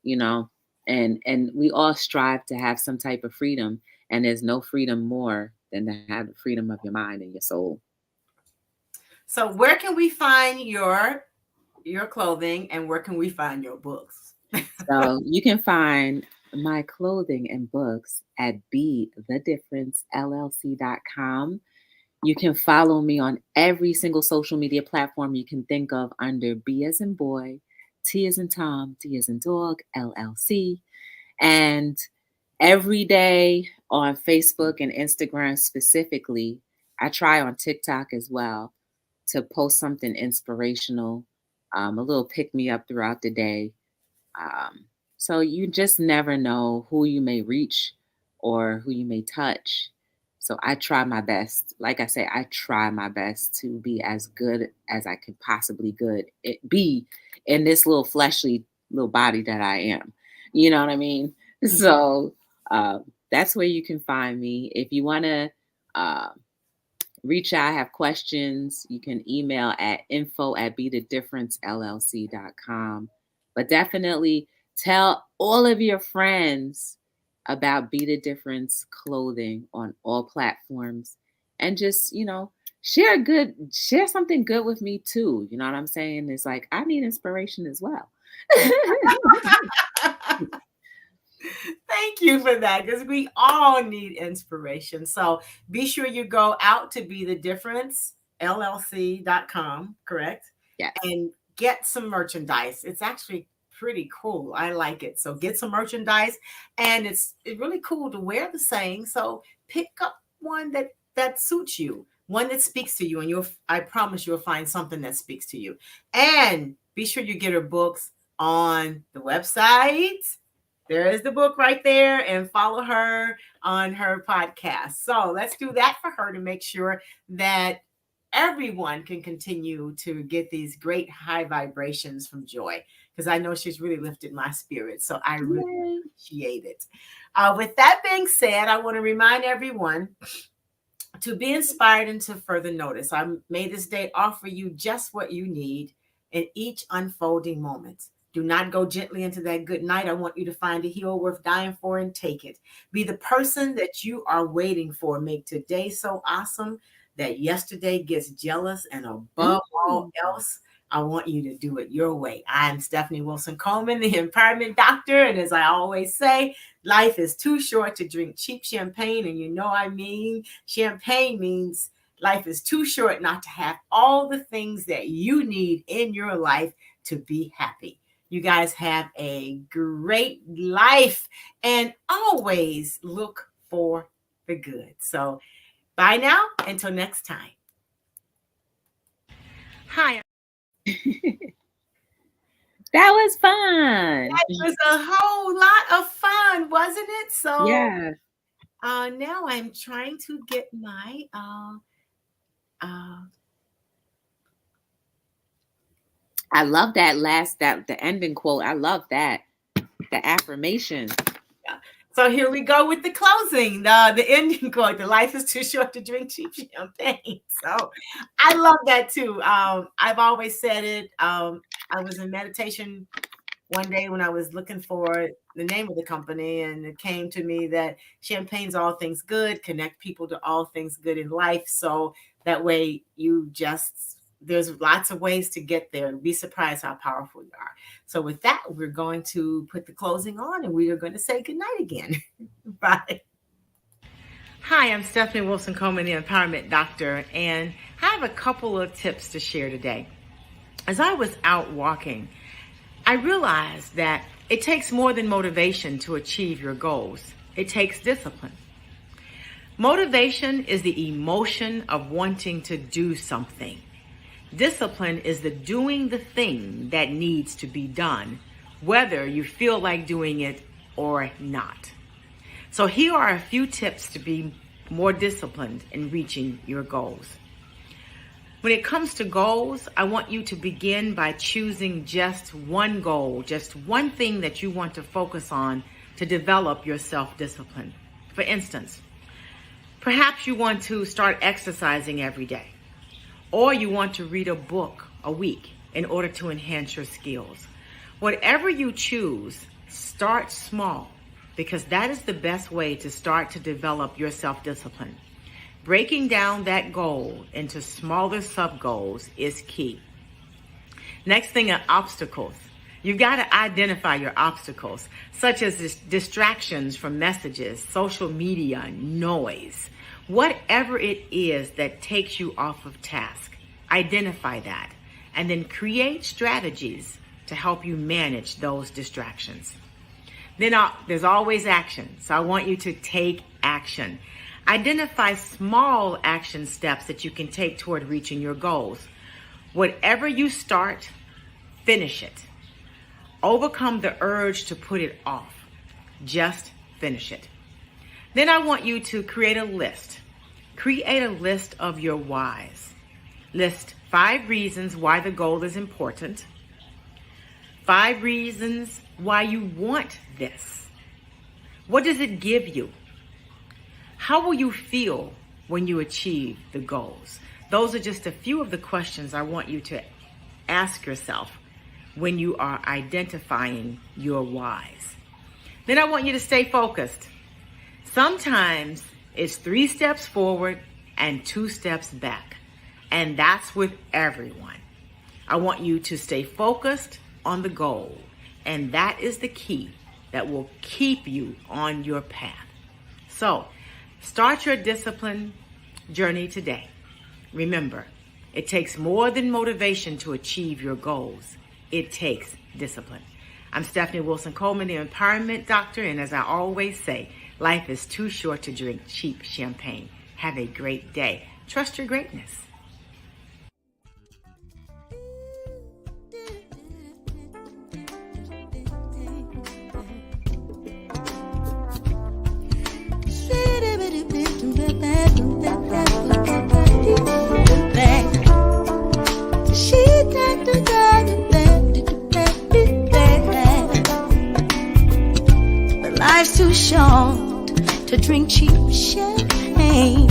you know. And we all strive to have some type of freedom, and there's no freedom more than to have the freedom of your mind and your soul. So where can we find your clothing, and where can we find your books? So you can find my clothing and books at BTheDifferenceLLC.com. You can follow me on every single social media platform you can think of under B as in boy, T as in Tom, D as in dog, LLC. And every day on Facebook and Instagram specifically, I try on TikTok as well to post something inspirational, a little pick me up throughout the day. Um, so you just never know who you may reach or who you may touch. So I try my best. Like I say, I try my best to be as good as I could possibly be in this little fleshly little body that I am. You know what I mean? So that's where you can find me. If you want to uh, reach out, have questions, you can email at info@BeTheDifferenceLLC.com. But definitely tell all of your friends about Be the Difference clothing on all platforms, and just, share something good with me too. You know what I'm saying? It's like I need inspiration as well. Thank you for that, because we all need inspiration. So be sure you go out to be the difference LLC.com, correct? Yes. And get some merchandise. It's actually pretty cool. I like it. So get some merchandise, and it's really cool to wear the same. So pick up one that suits you, one that speaks to you, and I promise you'll find something that speaks to you. And be sure you get her books on the website. There is the book right there, and follow her on her podcast. So let's do that for her to make sure that everyone can continue to get these great high vibrations from Joy, because I know she's really lifted my spirit. So I really appreciate it. With that being said, I want to remind everyone to be inspired and to further notice. May this day offer you just what you need in each unfolding moment. Do not go gently into that good night. I want you to find a hero worth dying for and take it. Be the person that you are waiting for. Make today so awesome that yesterday gets jealous. And above all else, I want you to do it your way. I'm Stephanie Wilson-Coleman, the Empowerment Doctor. And as I always say, life is too short to drink cheap champagne. And you know I mean, champagne means life is too short not to have all the things that you need in your life to be happy. You guys have a great life, and always look for the good. So bye now, until next time. Hi. That was fun. That was a whole lot of fun, wasn't it? So yeah. Now I'm trying to get my I love that the ending quote. I love that. The affirmation. Yeah. So here we go with the closing, the ending quote. The life is too short to drink cheap champagne. So I love that too. I've always said it. I was in meditation one day when I was looking for the name of the company, and it came to me that champagne's all things good, connect people to all things good in life. So that way there's lots of ways to get there. Be surprised how powerful you are. So with that, we're going to put the closing on, and we are going to say goodnight again. Bye. Hi, I'm Stephanie Wilson-Coleman, the Empowerment Doctor, and I have a couple of tips to share today. As I was out walking, I realized that it takes more than motivation to achieve your goals. It takes discipline. Motivation is the emotion of wanting to do something. Discipline is the doing the thing that needs to be done, whether you feel like doing it or not. So here are a few tips to be more disciplined in reaching your goals. When it comes to goals, I want you to begin by choosing just one goal, just one thing that you want to focus on to develop your self-discipline. For instance, perhaps you want to start exercising every day, or you want to read a book a week in order to enhance your skills. Whatever you choose, start small, because that is the best way to start to develop your self-discipline. Breaking down that goal into smaller sub-goals is key. Next thing are obstacles. You've got to identify your obstacles, such as distractions from messages, social media, noise. Whatever it is that takes you off of task, identify that, and then create strategies to help you manage those distractions. Then there's always action. So I want you to take action. Identify small action steps that you can take toward reaching your goals. Whatever you start, finish it. Overcome the urge to put it off. Just finish it. Then I want you to create a list. Create a list of your whys. List 5 reasons why the goal is important. 5 reasons why you want this. What does it give you? How will you feel when you achieve the goals? Those are just a few of the questions I want you to ask yourself when you are identifying your whys. Then I want you to stay focused. Sometimes it's 3 steps forward and 2 steps back. And that's with everyone. I want you to stay focused on the goal. And that is the key that will keep you on your path. So, start your discipline journey today. Remember, it takes more than motivation to achieve your goals. It takes discipline. I'm Stephanie Wilson-Coleman, the Empowerment Doctor, and as I always say, life is too short to drink cheap champagne. Have a great day. Trust your greatness. But life's too short to drink cheap champagne,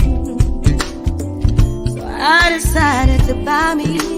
so I decided to buy me